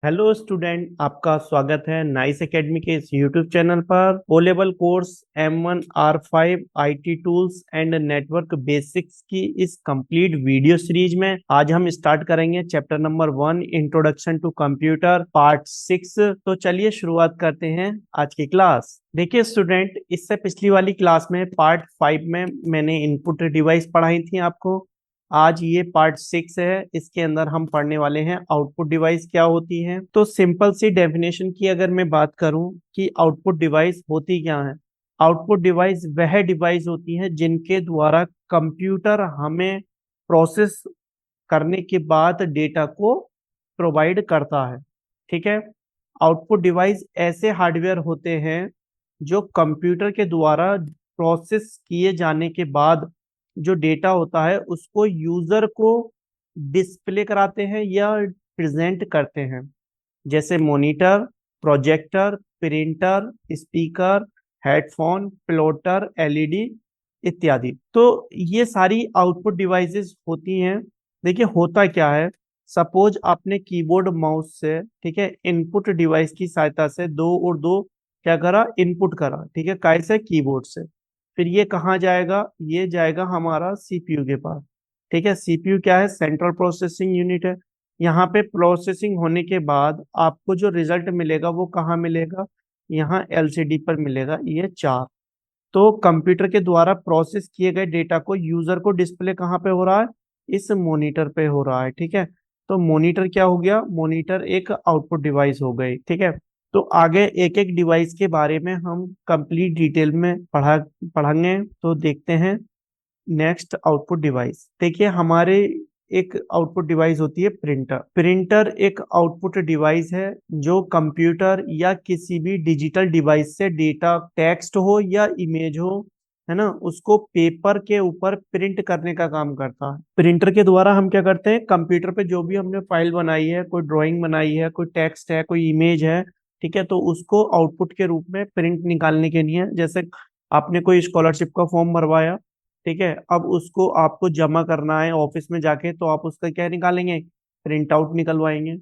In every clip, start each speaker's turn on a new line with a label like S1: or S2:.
S1: Hello student, आपका स्वागत है नाइस एकेडमी के इस यूट्यूब चैनल पर। O level course M1R5 IT tools and network basics की इस कंप्लीट वीडियो सीरीज में आज हम स्टार्ट करेंगे chapter number 1 introduction to computer part 6। तो चलिए शुरुआत करते हैं आज की क्लास। देखिए स्टूडेंट, इससे पिछली वाली क्लास में पार्ट 5 में मैंने इनपुट डिवाइस पढ़ाई थी आपको। आज ये पार्ट 6 है, इसके अंदर हम पढ़ने वाले हैं आउटपुट डिवाइस क्या होती है। तो सिंपल सी डेफिनेशन की अगर मैं बात करूं कि आउटपुट डिवाइस होती क्या है। आउटपुट डिवाइस वह डिवाइस होती है जिनके द्वारा कंप्यूटर हमें प्रोसेस करने के बाद डेटा को प्रोवाइड करता है। ठीक है। आउटपुट डिवाइस ऐसे हार्डवेयर होते हैं जो कंप्यूटर के द्वारा प्रोसेस किए जाने के बाद जो डेटा होता है उसको यूजर को डिस्प्ले कराते हैं या प्रेजेंट करते हैं। जैसे monitor, projector, printer, speaker, headphone, plotter, LED इत्यादि। तो ये सारी आउटपुट डिवाइसेस होती हैं। देखिए होता क्या है, सपोज आपने कीबोर्ड माउस से, ठीक है, इनपुट डिवाइस की सहायता से दो और दो क्या करा, इनपुट करा। ठीक है, कैसे, कीबोर्ड से। फिर ये कहाँ जाएगा, ये जाएगा हमारा सीपीयू के पास। ठीक है, सीपीयू क्या है, सेंट्रल प्रोसेसिंग यूनिट है। यहाँ पे प्रोसेसिंग होने के बाद आपको जो रिजल्ट मिलेगा वो कहाँ मिलेगा, यहाँ एलसीडी पर मिलेगा। ये चार। तो कंप्यूटर के द्वारा प्रोसेस किए गए डेटा को यूजर को डिस्प्ले कहाँ पे हो रहा है, इस मॉनिटर पे हो रहा है। ठीक है। तो मॉनिटर क्या हो गया, मॉनिटर एक आउटपुट डिवाइस हो गई। ठीक है। तो आगे एक एक डिवाइस के बारे में हम कंप्लीट डिटेल में पढ़ेंगे। तो देखते हैं नेक्स्ट आउटपुट डिवाइस। देखिए हमारे एक आउटपुट डिवाइस होती है प्रिंटर। प्रिंटर एक आउटपुट डिवाइस है जो कंप्यूटर या किसी भी डिजिटल डिवाइस से डेटा, टेक्स्ट हो या इमेज हो, है ना, उसको पेपर के ऊपर प्रिंट करने का काम करता है। प्रिंटर के द्वारा हम क्या करते हैं, कंप्यूटर पे जो भी हमने फाइल बनाई है, कोई ड्राइंग बनाई है, कोई टेक्स्ट है, कोई इमेज है, ठीक है, तो उसको आउटपुट के रूप में प्रिंट निकालने के लिए, जैसे आपने कोई स्कॉलरशिप का फॉर्म भरवाया, ठीक है, अब उसको आपको जमा करना है ऑफिस में जाके, तो आप उसका क्या निकालेंगे, प्रिंट आउट निकलवाएंगे।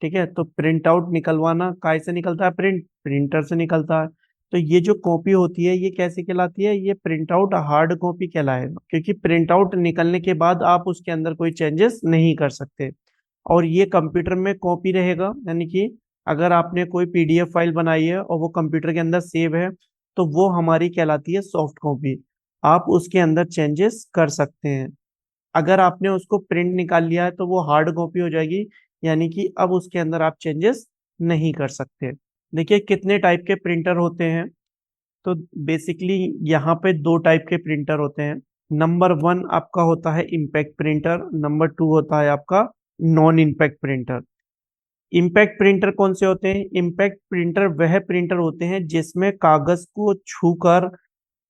S1: ठीक है, तो प्रिंट आउट निकलवाना काय से निकलता है, प्रिंटर से निकलता है। तो ये जो कॉपी होती है ये कैसे कहलाती है, ये प्रिंट आउट हार्ड कॉपी कहलाएगा, क्योंकि प्रिंट आउट निकलने के बाद आप उसके अंदर कोई चेंजेस नहीं कर सकते। और ये कंप्यूटर में कॉपी रहेगा, यानी कि अगर आपने कोई पीडीएफ फाइल बनाई है और वो कंप्यूटर के अंदर सेव है, तो वो हमारी कहलाती है सॉफ्ट कॉपी। आप उसके अंदर चेंजेस कर सकते हैं। अगर आपने उसको प्रिंट निकाल लिया है तो वो हार्ड कॉपी हो जाएगी, यानी कि अब उसके अंदर आप चेंजेस नहीं कर सकते। देखिए कितने टाइप के प्रिंटर होते हैं। तो बेसिकली यहाँ पे दो टाइप के प्रिंटर होते हैं। नंबर 1 आपका होता है इम्पैक्ट प्रिंटर, नंबर 2 होता है आपका non impact printer. Impact printer कौन से होते हैं, इम्पैक्ट प्रिंटर वह प्रिंटर होते हैं जिसमें कागज को छूकर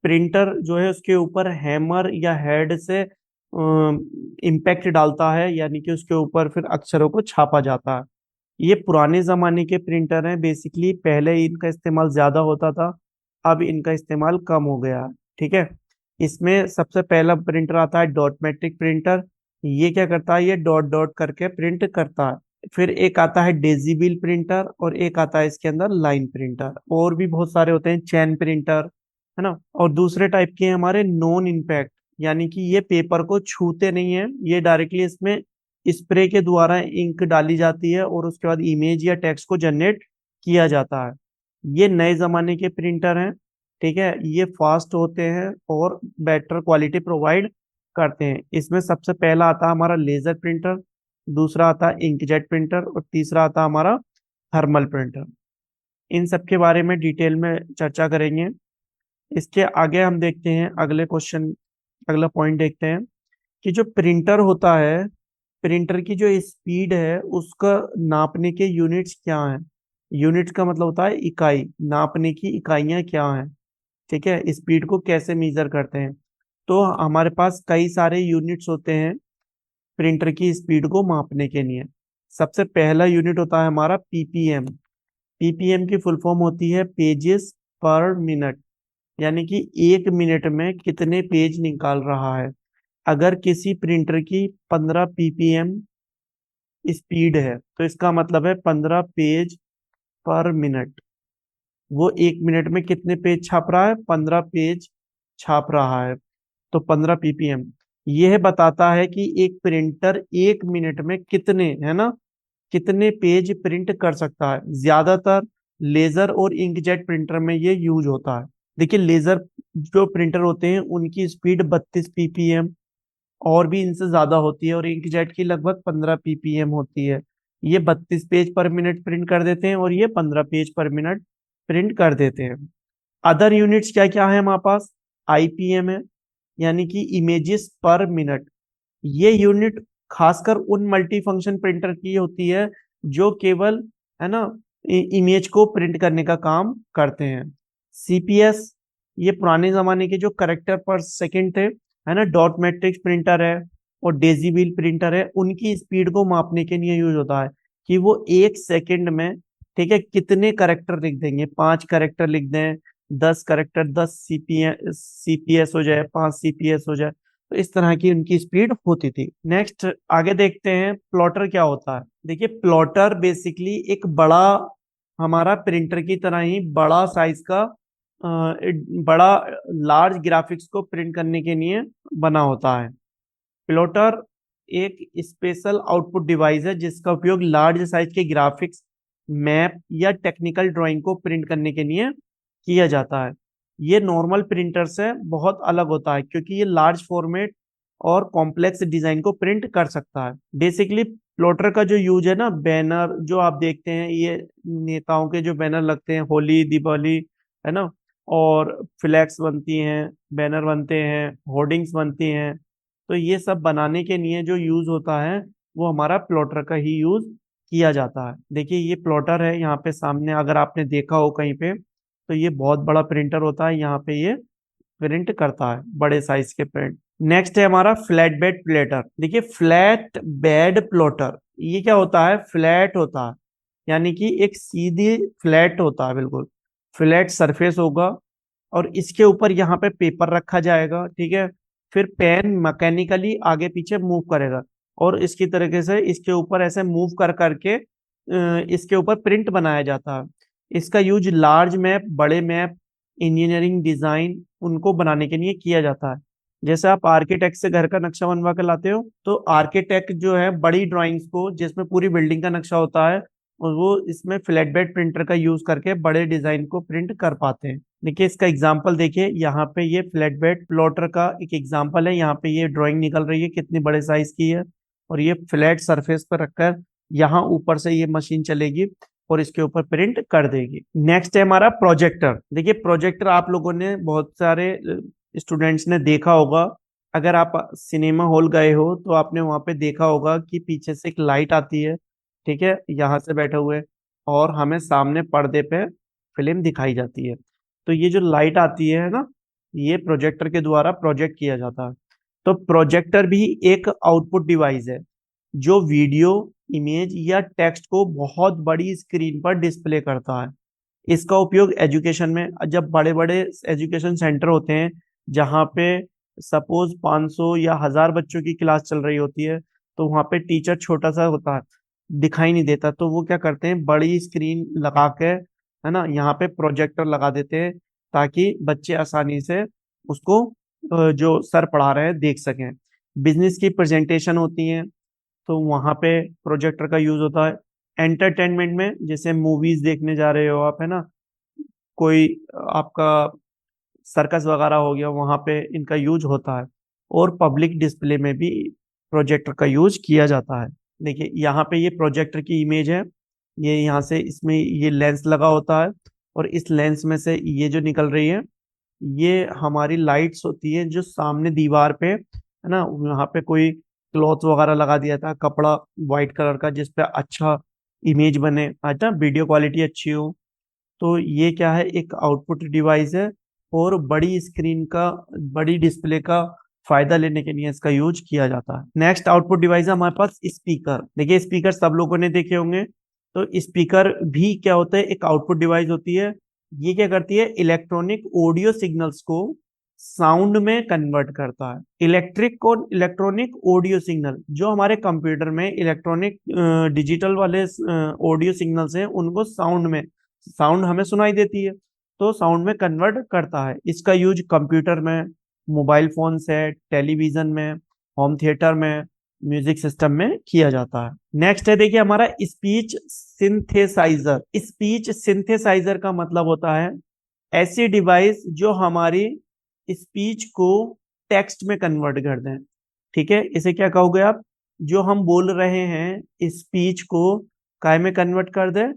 S1: प्रिंटर जो है उसके ऊपर हैमर या हेड से इम्पैक्ट डालता है, यानी कि उसके ऊपर फिर अक्षरों को छापा जाता है। ये पुराने जमाने के प्रिंटर हैं। बेसिकली पहले इनका इस्तेमाल ज्यादा होता था, अब इनका इस्तेमाल कम हो गया है। ठीक है। इसमें सबसे पहला प्रिंटर आता है डॉट मैट्रिक प्रिंटर। ये क्या करता है, ये डॉट डॉट करके प्रिंट करता है। फिर एक आता है डेजिबल प्रिंटर और एक आता है इसके अंदर लाइन प्रिंटर। और भी बहुत सारे होते हैं, चैन प्रिंटर, है ना। और दूसरे टाइप के हैं हमारे नॉन इम्पैक्ट, यानी कि ये पेपर को छूते नहीं है, ये डायरेक्टली इसमें स्प्रे के द्वारा इंक डाली जाती है और उसके बाद इमेज या टेक्स्ट को जनरेट किया जाता है। ये नए जमाने के प्रिंटर हैं। ठीक है, ये फास्ट होते हैं और बेटर क्वालिटी प्रोवाइड करते हैं। इसमें सबसे पहला आता है हमारा लेजर प्रिंटर, दूसरा आता है इंकजेट प्रिंटर और तीसरा आता है हमारा थर्मल प्रिंटर। इन सब के बारे में डिटेल में चर्चा करेंगे। इसके आगे हम देखते हैं अगले क्वेश्चन, अगला पॉइंट देखते हैं कि जो प्रिंटर होता है, प्रिंटर की जो स्पीड है उसका नापने के यूनिट्स क्या हैं। यूनिट्स का मतलब होता है इकाई, नापने की इकाइयां क्या हैं। ठीक है, स्पीड को कैसे मेजर करते हैं। तो हमारे पास कई सारे यूनिट्स होते हैं प्रिंटर की स्पीड को मापने के लिए। सबसे पहला यूनिट होता है हमारा पीपीएम। पीपीएम की फुल फॉर्म होती है पेजेस पर मिनट, यानी कि एक मिनट में कितने पेज निकाल रहा है। अगर किसी प्रिंटर की 15 पीपीएम स्पीड है, तो इसका मतलब है 15 पेज पर मिनट। वो 1 मिनट में कितने पेज छाप रहा है? 15 पेज छाप रहा है। तो 15 पीपीएम यह बताता है कि एक प्रिंटर 1 मिनट में कितने, है ना, कितने पेज प्रिंट कर सकता है। ज्यादातर लेजर और इंकजेट प्रिंटर में ये यूज होता है। देखिए लेजर जो प्रिंटर होते हैं उनकी स्पीड 32 पीपीएम और भी इनसे ज्यादा होती है, और इंकजेट की लगभग 15 पीपीएम होती है। ये 32 पेज पर मिनट प्रिंट कर देते हैं और ये 15 पेज पर मिनट प्रिंट कर देते हैं। अदर यूनिट्स क्या क्या है हमारे पास? आईपीएम है, यानी कि इमेजेस पर मिनट। ये यूनिट खासकर उन मल्टी फंक्शन प्रिंटर की होती है जो केवल, है ना, इमेज को प्रिंट करने का काम करते हैं। सीपीएस, ये पुराने जमाने के जो करेक्टर पर सेकंड थे, है ना, डॉट मैट्रिक्स प्रिंटर है और डेजीबल प्रिंटर है, उनकी स्पीड को मापने के लिए यूज होता है कि वो 1 सेकंड में, ठीक है, कितने करेक्टर लिख देंगे। 5 करेक्टर लिख दें, 10 करेक्टर, 10 सीपीएस हो जाए, 5 सीपीएस हो जाए। तो इस तरह की उनकी स्पीड होती थी। नेक्स्ट आगे देखते हैं प्लॉटर क्या होता है। देखिए प्लॉटर बेसिकली एक बड़ा, हमारा प्रिंटर की तरह ही बड़ा साइज का, बड़ा लार्ज ग्राफिक्स को प्रिंट करने के लिए बना होता है। प्लॉटर एक स्पेशल आउटपुट डिवाइस है जिसका उपयोग लार्ज साइज के ग्राफिक्स, मैप या टेक्निकल ड्राइंग को प्रिंट करने के लिए किया जाता है। ये नॉर्मल प्रिंटर से बहुत अलग होता है क्योंकि ये लार्ज फॉर्मेट और कॉम्प्लेक्स डिजाइन को प्रिंट कर सकता है। बेसिकली प्लॉटर का जो यूज है ना, बैनर जो आप देखते हैं, ये नेताओं के जो बैनर लगते हैं, होली दिवाली, है ना, और फ्लैक्स बनती हैं, बैनर बनते हैं, होर्डिंग्स बनती हैं, तो ये सब बनाने के लिए जो यूज होता है वो हमारा प्लॉटर का ही यूज किया जाता है। देखिए ये प्लॉटर है यहाँ पे सामने, अगर आपने देखा हो कहीं पे, तो ये बहुत बड़ा प्रिंटर होता है, यहाँ पे ये प्रिंट करता है बड़े साइज के प्रिंट। नेक्स्ट है हमारा फ्लैट बेड प्लेटर। देखिए फ्लैट बेड प्लॉटर ये क्या होता है? फ्लैट होता है, यानी कि एक सीधी फ्लैट होता है, बिल्कुल फ्लैट सरफेस होगा, और इसके ऊपर यहाँ पे पेपर रखा जाएगा, ठीक है। फिर पेन मैकेनिकली आगे पीछे मूव करेगा और इसकी तरीके से इसके ऊपर ऐसे मूव कर करके इसके ऊपर प्रिंट बनाया जाता है। इसका यूज लार्ज मैप, बड़े मैप, इंजीनियरिंग डिजाइन उनको बनाने के लिए किया जाता है। जैसे आप आर्किटेक्ट से घर का नक्शा बनवा के लाते हो, तो आर्किटेक्ट जो है बड़ी ड्राइंग्स को, जिसमें पूरी बिल्डिंग का नक्शा होता है, और वो इसमें फ्लैट बेड प्रिंटर का यूज करके बड़े डिजाइन को प्रिंट कर पाते हैं। देखिए इसका एग्जांपल देखिए, यहाँ पे ये फ्लैट बेड प्लॉटर का एक एग्जांपल है। यहाँ पे ये ड्राइंग निकल रही है कितनी बड़े साइज की है, और ये फ्लैट सरफेस पर रखकर यहाँ ऊपर से ये मशीन चलेगी और इसके ऊपर प्रिंट कर देगी। नेक्स्ट है हमारा प्रोजेक्टर। देखिए प्रोजेक्टर आप लोगों ने, बहुत सारे स्टूडेंट्स ने देखा होगा। अगर आप सिनेमा हॉल गए हो तो आपने वहां पे देखा होगा कि पीछे से एक लाइट आती है, ठीक है, यहाँ से बैठे हुए, और हमें सामने पर्दे पे फिल्म दिखाई जाती है। तो ये जो लाइट आती है ना, ये प्रोजेक्टर के द्वारा प्रोजेक्ट किया जाता है। तो प्रोजेक्टर भी एक आउटपुट डिवाइस है जो वीडियो, इमेज या टेक्स्ट को बहुत बड़ी स्क्रीन पर डिस्प्ले करता है। इसका उपयोग एजुकेशन में, जब बड़े बड़े एजुकेशन सेंटर होते हैं जहाँ पे सपोज 500 या 1000 बच्चों की क्लास चल रही होती है, तो वहाँ पे टीचर छोटा सा होता है, दिखाई नहीं देता, तो वो क्या करते हैं, बड़ी स्क्रीन लगा के, है ना, यहाँ पे प्रोजेक्टर लगा देते हैं ताकि बच्चे आसानी से उसको, जो सर पढ़ा रहे हैं, देख सकें। बिजनेस की प्रेजेंटेशन होती है तो वहां पे प्रोजेक्टर का यूज होता है। एंटरटेनमेंट में जैसे मूवीज देखने जा रहे हो आप, है ना, कोई आपका सर्कस वगैरह हो गया, वहां पे इनका यूज होता है। और पब्लिक डिस्प्ले में भी प्रोजेक्टर का यूज किया जाता है। देखिए यहाँ पे ये प्रोजेक्टर की इमेज है, ये यहाँ से इसमें ये लेंस लगा होता है, और इस लेंस में से ये जो निकल रही है, ये हमारी लाइट्स होती है जो सामने दीवार पे, है ना, वहाँ पे कोई क्लॉथ वगैरह लगा दिया था, कपड़ा व्हाइट कलर का, जिसपे अच्छा इमेज बने, अच्छा वीडियो क्वालिटी अच्छी हो। तो ये क्या है, एक आउटपुट डिवाइस है, और बड़ी स्क्रीन का, बड़ी डिस्प्ले का फायदा लेने के लिए इसका यूज किया जाता है। नेक्स्ट आउटपुट डिवाइस है हमारे पास स्पीकर। देखिए स्पीकर सब लोगों ने देखे होंगे। तो स्पीकर भी क्या होता है, एक आउटपुट डिवाइस होती है। ये क्या करती है, इलेक्ट्रॉनिक ऑडियो सिग्नल्स को साउंड में कन्वर्ट करता है। इलेक्ट्रिक और इलेक्ट्रॉनिक ऑडियो सिग्नल, जो हमारे कंप्यूटर में इलेक्ट्रॉनिक डिजिटल वाले ऑडियो सिग्नल्स हैं, उनको साउंड हमें सुनाई देती है, तो साउंड में कन्वर्ट करता है। इसका यूज कंप्यूटर में, मोबाइल फोन से, टेलीविजन में, होम थिएटर में, म्यूजिक सिस्टम में किया जाता है। नेक्स्ट है देखिए हमारा स्पीच सिंथेसाइजर। स्पीच सिंथेसाइजर का मतलब होता है ऐसी डिवाइस जो हमारी स्पीच को टेक्स्ट में कन्वर्ट कर दें। ठीक है, इसे क्या कहोगे आप? जो हम बोल रहे हैं स्पीच को काय में कन्वर्ट कर दे?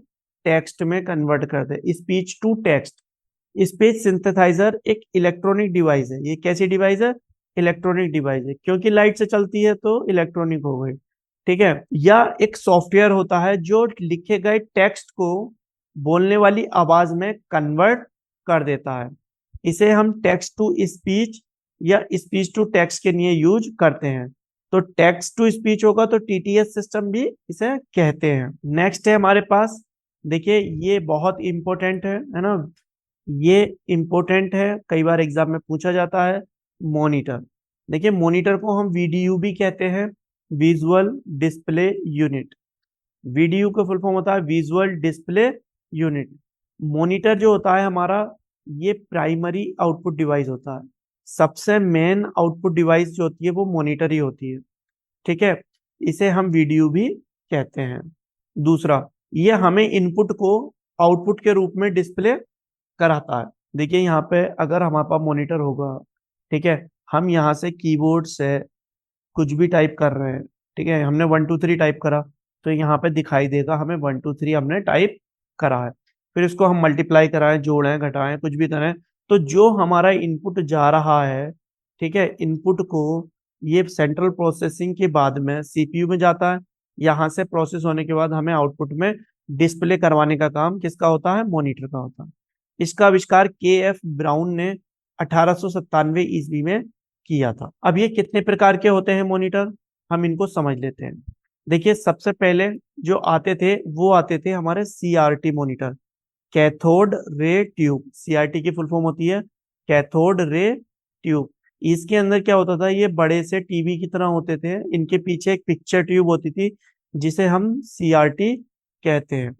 S1: टेक्स्ट में कन्वर्ट कर दे, speech to text. Speech synthesizer एक इलेक्ट्रॉनिक डिवाइस है। ये कैसी डिवाइस है? इलेक्ट्रॉनिक डिवाइस है, क्योंकि लाइट से चलती है तो इलेक्ट्रॉनिक हो गई। ठीक है, या एक सॉफ्टवेयर होता है जो लिखे गए टेक्स्ट को बोलने वाली आवाज में कन्वर्ट कर देता है। इसे हम टेक्स्ट टू स्पीच या स्पीच टू टेक्स्ट के लिए यूज करते हैं। तो टेक्स्ट टू स्पीच होगा तो टीटीएस सिस्टम भी इसे कहते हैं। नेक्स्ट है हमारे पास, देखिए ये बहुत इंपॉर्टेंट है ना, ये इंपॉर्टेंट है, कई बार एग्जाम में पूछा जाता है। मॉनिटर। देखिए मॉनिटर को हम वीडीयू भी कहते हैं, विजुअल डिस्प्ले यूनिट। वीडीयू का फुल फॉर्म होता है विजुअल डिस्प्ले यूनिट। मॉनिटर जो होता है हमारा, ये प्राइमरी आउटपुट डिवाइस होता है। सबसे मेन आउटपुट डिवाइस जो होती है वो मॉनिटर ही होती है। ठीक है, इसे हम वीडीयू भी कहते हैं। दूसरा, ये हमें इनपुट को आउटपुट के रूप में डिस्प्ले कराता है। देखिए यहाँ पे अगर हमारे पास मॉनिटर होगा, ठीक है, हम यहाँ से कीबोर्ड से कुछ भी टाइप कर रहे हैं, ठीक है, हमने 1 2 3 टाइप करा तो यहाँ पे दिखाई देगा हमें 1 2 3 हमने टाइप करा है। फिर इसको हम मल्टीप्लाई कराएं, जोड़ें, घटाएं, कुछ भी करें, तो जो हमारा इनपुट जा रहा है, ठीक है, इनपुट को ये सेंट्रल प्रोसेसिंग के बाद में सीपीयू में जाता है। यहाँ से प्रोसेस होने के बाद हमें आउटपुट में डिस्प्ले करवाने का काम किसका होता है? मॉनिटर का होता है। इसका आविष्कार के एफ ब्राउन ने 1897 ईस्वी में किया था। अब ये कितने प्रकार के होते हैं मॉनिटर, हम इनको समझ लेते हैं। देखिए सबसे पहले जो आते थे वो आते थे हमारे CRT monitor, cathode ray tube. CRT की फुल फॉर्म होती है कैथोड रे ट्यूब। इसके अंदर क्या होता था, ये बड़े से टीवी की तरह होते थे, इनके पीछे एक पिक्चर ट्यूब होती थी जिसे हम सीआरटी कहते हैं।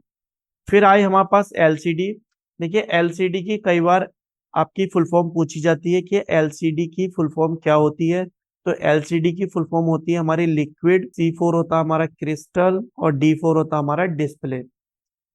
S1: फिर आई हमारे पास एलसीडी। देखिए एलसीडी की कई बार आपकी फुल फॉर्म पूछी जाती है कि एलसीडी की फुल फॉर्म क्या होती है। तो एलसीडी की फुल फॉर्म होती है हमारी लिक्विड, C4 होता है हमारा क्रिस्टल, और D4 होता है हमारा डिस्प्ले।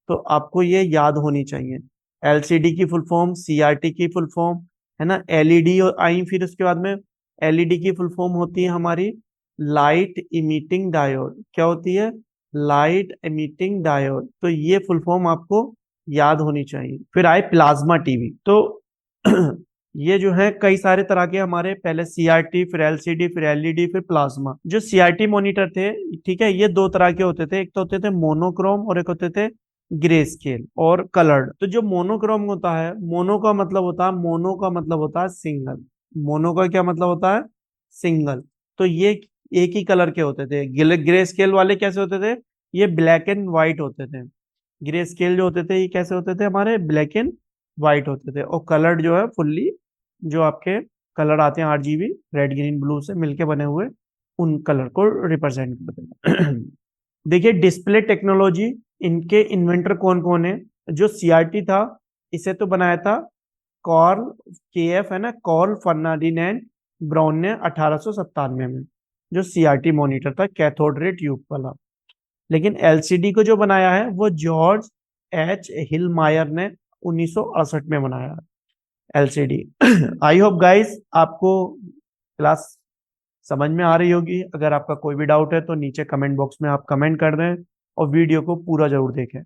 S1: तो आपको ये याद होनी चाहिए। एलसीडी की फुल फॉर्म, सीआरटी की फुल फॉर्म, है ना, एलईडी आई, फिर उसके बाद में एलईडी की फुल फॉर्म होती है हमारी लाइट इमिटिंग डायोड। क्या होती है? Light emitting diode. तो ये फुल फॉर्म आपको याद होनी चाहिए। फिर आए प्लाज्मा टीवी। तो ये जो है कई सारे तरह के हमारे, पहले सीआरटी, फिर एलसीडी, फिर एलईडी, फिर प्लाज्मा। जो सीआरटी मॉनिटर थे, ठीक है, ये दो तरह के होते थे, एक तो होते थे मोनोक्रोम और एक होते थे ग्रे स्केल और कलर्ड। तो जो मोनोक्रोम होता है, मोनो का मतलब होता है सिंगल। मोनो का क्या मतलब होता है? सिंगल। तो ये एक ही कलर के होते थे। ग्रे स्केल वाले कैसे होते थे? ये ब्लैक एंड व्हाइट होते थे। ग्रे स्केल जो होते थे ये कैसे होते थे? हमारे ब्लैक एंड व्हाइट होते थे। और कलर्ड जो है फुल्ली, जो आपके कलर आते हैं RGB, रेड ग्रीन ब्लू से मिलके बने हुए, उन कलर को रिप्रेजेंट करते हैं। देखिए डिस्प्ले टेक्नोलॉजी, इनके इन्वेंटर कौन कौन है? जो सीआरटी था, इसे तो बनाया था कॉर्ल, KF है ना, कॉर्ल फर्नांडिनेंट ब्राउन ने 1897 में, जो सीआरटी मॉनिटर था कैथोड रे ट्यूब वाला। लेकिन एलसीडी को जो बनाया है वो जॉर्ज H हिलमायर ने 1968 में बनाया है एलसीडी। आई होप गाइस आपको क्लास समझ में आ रही होगी। अगर आपका कोई भी डाउट है तो नीचे कमेंट बॉक्स में आप कमेंट कर दें, और वीडियो को पूरा जरूर देखें।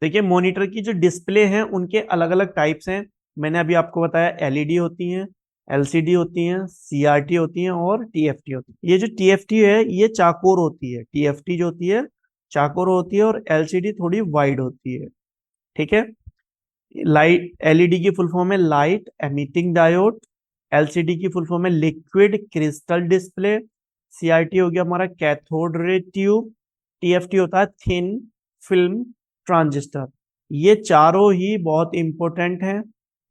S1: देखिए मॉनिटर की जो डिस्प्ले हैं उनके अलग अलग टाइप्स हैं। मैंने अभी आपको बताया एलईडी होती हैं, एलसीडी होती हैं, सीआरटी होती हैं और टीएफटी होती है। ये जो टीएफटी है ये चाकोर होती है, टीएफटी जो होती है चाकोर होती है, और एलसीडी थोड़ी वाइड होती है। ठीक है, लाइट, एलईडी की फुल फॉर्म है लाइट एमिटिंग डायोड, एलसीडी की फुल फॉर्म है लिक्विड क्रिस्टल डिस्प्ले, सीआरटी हो गया हमारा कैथोड रे ट्यूब, टीएफटी होता है थिन फिल्म ट्रांजिस्टर। ये चारों ही बहुत इंपॉर्टेंट हैं।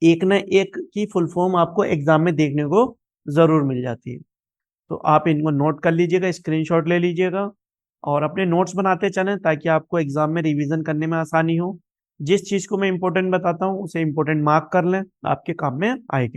S1: एक ना एक की फुल फॉर्म आपको एग्जाम में देखने को जरूर मिल जाती है। तो आप इनको नोट कर लीजिएगा, स्क्रीनशॉट ले लीजिएगा और अपने नोट्स बनाते चलें ताकि आपको एग्जाम में रिवीजन करने में आसानी हो। जिस चीज को मैं इंपॉर्टेंट बताता हूँ उसे इंपॉर्टेंट मार्क कर लें, आपके काम में आएंगे।